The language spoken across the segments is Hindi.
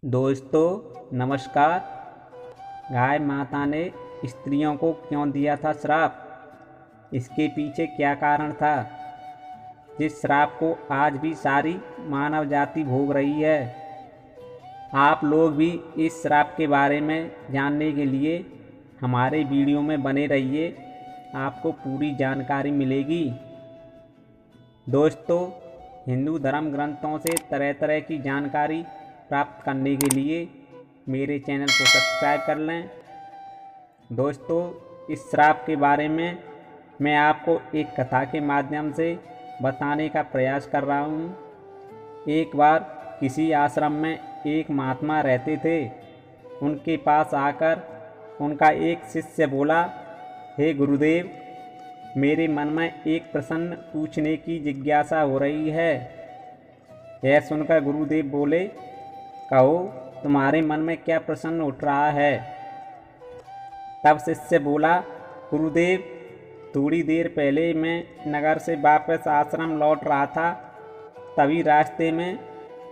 दोस्तों नमस्कार। गाय माता ने स्त्रियों को क्यों दिया था श्राप? इसके पीछे क्या कारण था जिस श्राप को आज भी सारी मानव जाति भोग रही है? आप लोग भी इस श्राप के बारे में जानने के लिए हमारे वीडियो में बने रहिए, आपको पूरी जानकारी मिलेगी। दोस्तों, हिंदू धर्म ग्रंथों से तरह तरह की जानकारी प्राप्त करने के लिए मेरे चैनल को सब्सक्राइब कर लें। दोस्तों, इस श्राप के बारे में मैं आपको एक कथा के माध्यम से बताने का प्रयास कर रहा हूँ। एक बार किसी आश्रम में एक महात्मा रहते थे। उनके पास आकर उनका एक शिष्य बोला, हे गुरुदेव, मेरे मन में एक प्रश्न पूछने की जिज्ञासा हो रही है। यह सुनकर गुरुदेव बोले, कहो, तुम्हारे मन में क्या प्रश्न उठ रहा है? तब शिष्य बोला, गुरुदेव, थोड़ी देर पहले मैं नगर से वापस आश्रम लौट रहा था। तभी रास्ते में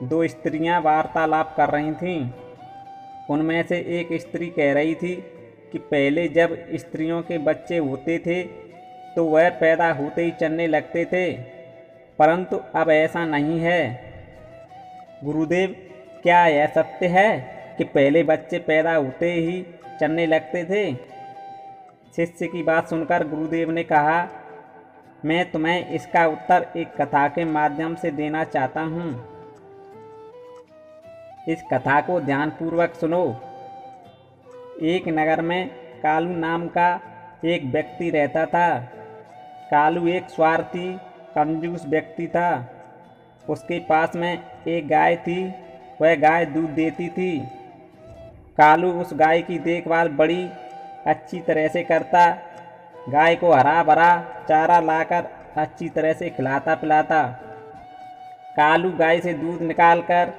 दो स्त्रियां वार्तालाप कर रही थीं। उनमें से एक स्त्री कह रही थी कि पहले जब स्त्रियों के बच्चे होते थे तो वह पैदा होते ही चलने लगते थे, परंतु अब ऐसा नहीं है। गुरुदेव, क्या यह सत्य है कि पहले बच्चे पैदा होते ही चलने लगते थे? शिष्य की बात सुनकर गुरुदेव ने कहा, मैं तुम्हें इसका उत्तर एक कथा के माध्यम से देना चाहता हूँ। इस कथा को ध्यानपूर्वक सुनो। एक नगर में कालू नाम का एक व्यक्ति रहता था। कालू एक स्वार्थी कंजूस व्यक्ति था। उसके पास में एक गाय थी। वह गाय दूध देती थी। कालू उस गाय की देखभाल बड़ी अच्छी तरह से करता। गाय को हरा भरा चारा लाकर अच्छी तरह से खिलाता पिलाता। कालू गाय से दूध निकालकर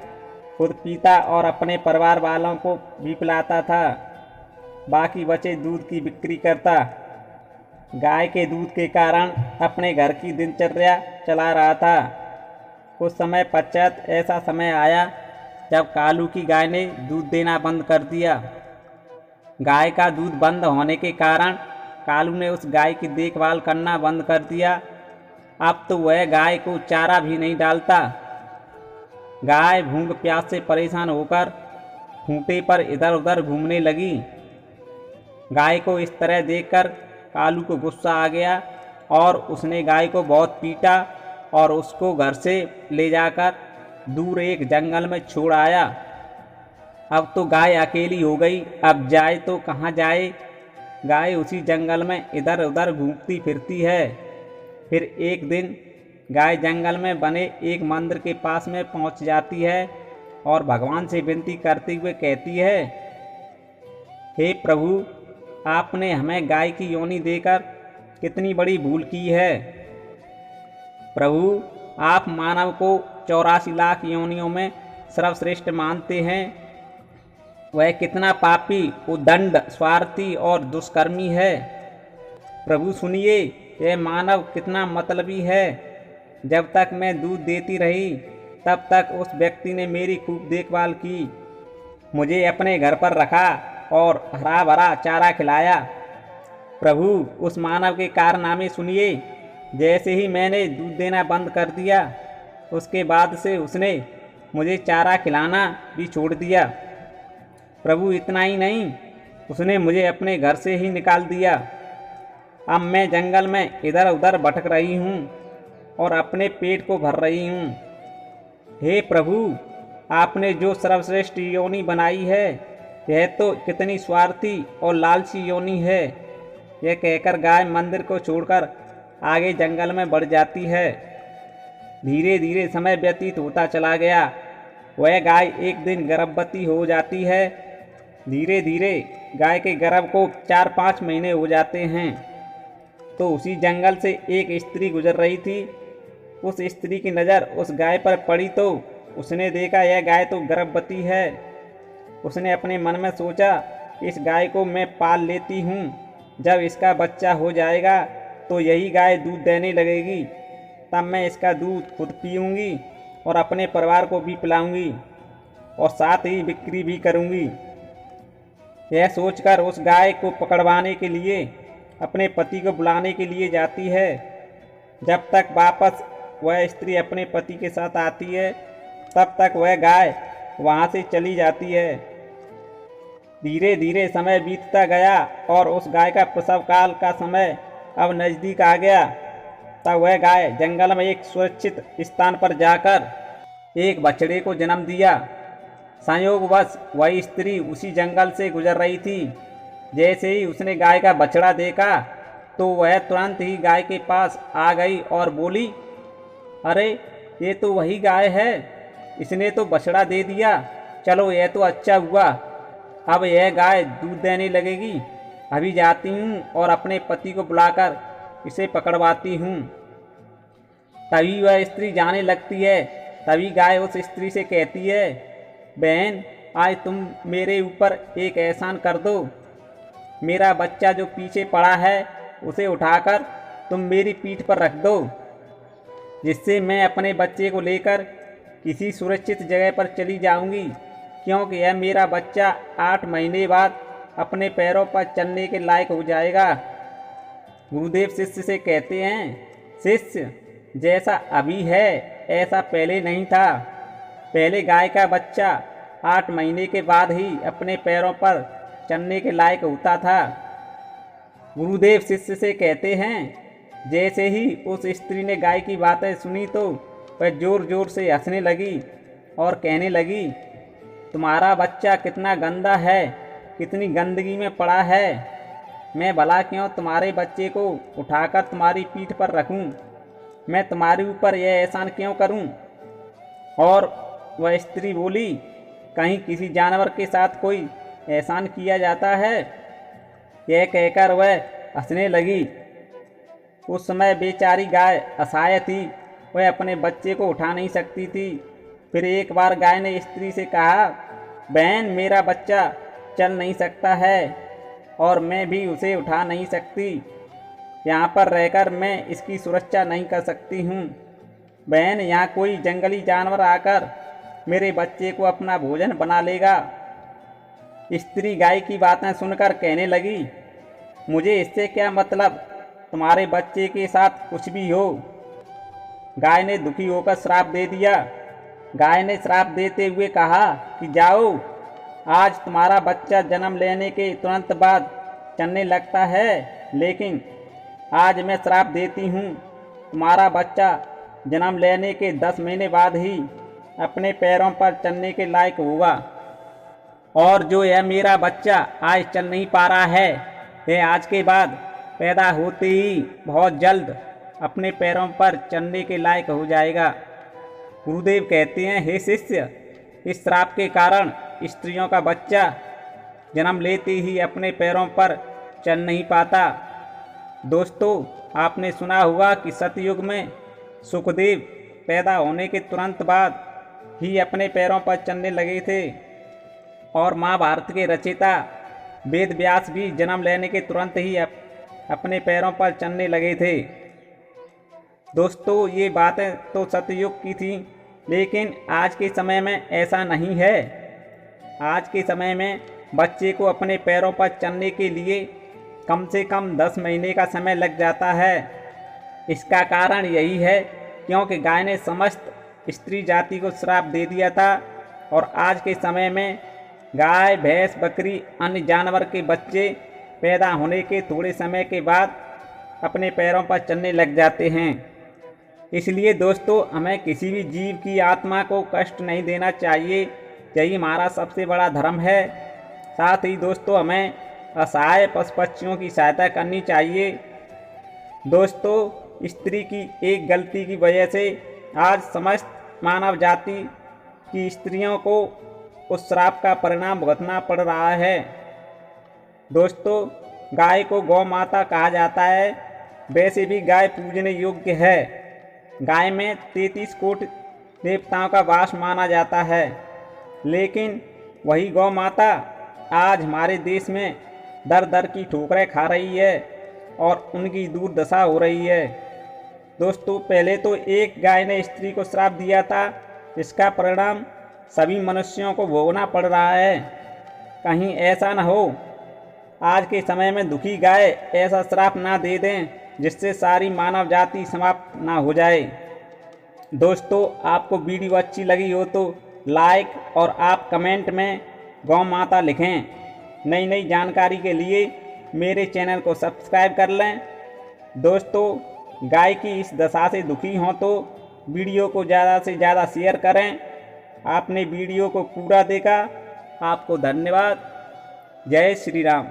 खुद पीता और अपने परिवार वालों को भी पिलाता था। बाकी बचे दूध की बिक्री करता। गाय के दूध के कारण अपने घर की दिनचर्या चला रहा था। कुछ समय पश्चात ऐसा समय आया जब कालू की गाय ने दूध देना बंद कर दिया। गाय का दूध बंद होने के कारण कालू ने उस गाय की देखभाल करना बंद कर दिया। अब तो वह गाय को चारा भी नहीं डालता। गाय भूख प्यास से परेशान होकर खूंटे पर इधर उधर घूमने लगी। गाय को इस तरह देखकर कालू को गुस्सा आ गया और उसने गाय को बहुत पीटा और उसको घर से ले जाकर दूर एक जंगल में छोड़ आया। अब तो गाय अकेली हो गई, अब जाए तो कहाँ जाए। गाय उसी जंगल में इधर उधर घूमती फिरती है। फिर एक दिन गाय जंगल में बने एक मंदिर के पास में पहुँच जाती है और भगवान से विनती करते हुए कहती है, हे प्रभु, आपने हमें गाय की योनि देकर कितनी बड़ी भूल की है। प्रभु, आप मानव को 84 लाख योनियों में सर्वश्रेष्ठ मानते हैं। वह कितना पापी, उद्दंड, स्वार्थी और दुष्कर्मी है। प्रभु सुनिए, यह मानव कितना मतलबी है। जब तक मैं दूध देती रही तब तक उस व्यक्ति ने मेरी खूब देखभाल की, मुझे अपने घर पर रखा और हरा भरा चारा खिलाया। प्रभु, उस मानव के कारनामे सुनिए। जैसे ही मैंने दूध देना बंद कर दिया, उसके बाद से उसने मुझे चारा खिलाना भी छोड़ दिया। प्रभु, इतना ही नहीं, उसने मुझे अपने घर से ही निकाल दिया। अब मैं जंगल में इधर उधर भटक रही हूँ और अपने पेट को भर रही हूँ। हे प्रभु, आपने जो सर्वश्रेष्ठ योनि बनाई है, यह तो कितनी स्वार्थी और लालची योनि है। यह कहकर गाय मंदिर को छोड़कर आगे जंगल में बढ़ जाती है। धीरे धीरे समय व्यतीत होता चला गया। वह गाय एक दिन गर्भवती हो जाती है। धीरे धीरे गाय के गर्भ को 4-5 महीने हो जाते हैं। तो उसी जंगल से एक स्त्री गुजर रही थी। उस स्त्री की नज़र उस गाय पर पड़ी तो उसने देखा यह गाय तो गर्भवती है। उसने अपने मन में सोचा, इस गाय को मैं पाल लेती हूँ। जब इसका बच्चा हो जाएगा तो यही गाय दूध देने लगेगी। तब मैं इसका दूध खुद पीऊँगी और अपने परिवार को भी पिलाऊँगी। और साथ ही बिक्री भी करूंगी। यह सोचकर उस गाय को पकड़वाने के लिए अपने पति को बुलाने के लिए जाती है। जब तक वापस वह स्त्री अपने पति के साथ आती है तब तक वह गाय वहाँ से चली जाती है। धीरे धीरे समय बीतता गया और उस गाय का प्रसव काल का समय अब नज़दीक आ गया। तब वह गाय जंगल में एक सुरक्षित स्थान पर जाकर एक बछड़े को जन्म दिया। संयोगवश वह स्त्री उसी जंगल से गुजर रही थी। जैसे ही उसने गाय का बछड़ा देखा तो वह तुरंत ही गाय के पास आ गई और बोली, अरे ये तो वही गाय है, इसने तो बछड़ा दे दिया। चलो यह तो अच्छा हुआ, अब यह गाय दूध देने लगेगी। अभी जाती हूँ और अपने पति को बुलाकर इसे पकड़वाती हूँ। तभी वह स्त्री जाने लगती है। तभी गाय उस स्त्री से कहती है, बहन आज तुम मेरे ऊपर एक एहसान कर दो। मेरा बच्चा जो पीछे पड़ा है उसे उठाकर तुम मेरी पीठ पर रख दो, जिससे मैं अपने बच्चे को लेकर किसी सुरक्षित जगह पर चली जाऊंगी, क्योंकि यह मेरा बच्चा 8 महीने बाद अपने पैरों पर चलने के लायक हो जाएगा। गुरुदेव शिष्य से कहते हैं, शिष्य जैसा अभी है ऐसा पहले नहीं था। पहले गाय का बच्चा 8 महीने के बाद ही अपने पैरों पर चलने के लायक होता था। गुरुदेव शिष्य से कहते हैं, जैसे ही उस स्त्री ने गाय की बातें सुनी तो वह जोर जोर से हंसने लगी और कहने लगी, तुम्हारा बच्चा कितना गंदा है, कितनी गंदगी में पड़ा है। मैं भला क्यों तुम्हारे बच्चे को उठाकर तुम्हारी पीठ पर रखूं? मैं तुम्हारे ऊपर यह एहसान क्यों करूं? और वह स्त्री बोली, कहीं किसी जानवर के साथ कोई एहसान किया जाता है? यह कहकर वह हंसने लगी। उस समय बेचारी गाय असहाय थी, वह अपने बच्चे को उठा नहीं सकती थी। फिर एक बार गाय ने स्त्री से कहा, बहन मेरा बच्चा चल नहीं सकता है और मैं भी उसे उठा नहीं सकती। यहाँ पर रहकर मैं इसकी सुरक्षा नहीं कर सकती हूँ। बहन यहाँ कोई जंगली जानवर आकर मेरे बच्चे को अपना भोजन बना लेगा। स्त्री गाय की बातें सुनकर कहने लगी, मुझे इससे क्या मतलब, तुम्हारे बच्चे के साथ कुछ भी हो। गाय ने दुखी होकर श्राप दे दिया। गाय ने श्राप देते हुए कहा कि जाओ, आज तुम्हारा बच्चा जन्म लेने के तुरंत बाद चलने लगता है, लेकिन आज मैं श्राप देती हूँ, तुम्हारा बच्चा जन्म लेने के 10 महीने बाद ही अपने पैरों पर चलने के लायक होगा। और जो यह मेरा बच्चा आज चल नहीं पा रहा है, यह आज के बाद पैदा होते ही बहुत जल्द अपने पैरों पर चलने के लायक हो जाएगा। गुरुदेव कहते हैं, हे शिष्य, इस श्राप के कारण स्त्रियों का बच्चा जन्म लेते ही अपने पैरों पर चल नहीं पाता। दोस्तों, आपने सुना होगा कि सतयुग में सुखदेव पैदा होने के तुरंत बाद ही अपने पैरों पर चलने लगे थे और महाभारत के रचयिता वेद व्यास भी जन्म लेने के तुरंत ही अपने पैरों पर चलने लगे थे। दोस्तों, ये बातें तो सतयुग की थी, लेकिन आज के समय में ऐसा नहीं है। आज के समय में बच्चे को अपने पैरों पर चलने के लिए कम से कम 10 महीने का समय लग जाता है। इसका कारण यही है क्योंकि गाय ने समस्त स्त्री जाति को श्राप दे दिया था और आज के समय में गाय, भैंस, बकरी, अन्य जानवर के बच्चे पैदा होने के थोड़े समय के बाद अपने पैरों पर चलने लग जाते हैं। इसलिए दोस्तों, हमें किसी भी जीव की आत्मा को कष्ट नहीं देना चाहिए, यही हमारा सबसे बड़ा धर्म है। साथ ही दोस्तों, हमें असहाय पशु पक्षियों की सहायता करनी चाहिए। दोस्तों, स्त्री की एक गलती की वजह से आज समस्त मानव जाति की स्त्रियों को उस श्राप का परिणाम भुगतना पड़ रहा है। दोस्तों, गाय को गौ माता कहा जाता है। वैसे भी गाय पूजने योग्य है। गाय में 33 कोटि देवताओं का वास माना जाता है, लेकिन वही गौ माता आज हमारे देश में दर दर की ठोकरें खा रही है और उनकी दुर्दशा हो रही है। दोस्तों, पहले तो एक गाय ने स्त्री को श्राप दिया था, इसका परिणाम सभी मनुष्यों को भोगना पड़ रहा है। कहीं ऐसा न हो आज के समय में दुखी गाय ऐसा श्राप ना दे दें जिससे सारी मानव जाति समाप्त ना हो जाए। दोस्तों, आपको वीडियो अच्छी लगी हो तो लाइक और आप कमेंट में गौ माता लिखें। नई नई जानकारी के लिए मेरे चैनल को सब्सक्राइब कर लें। दोस्तों, गाय की इस दशा से दुखी हों तो वीडियो को ज़्यादा से ज़्यादा शेयर करें। आपने वीडियो को पूरा देखा, आपको धन्यवाद। जय श्री राम।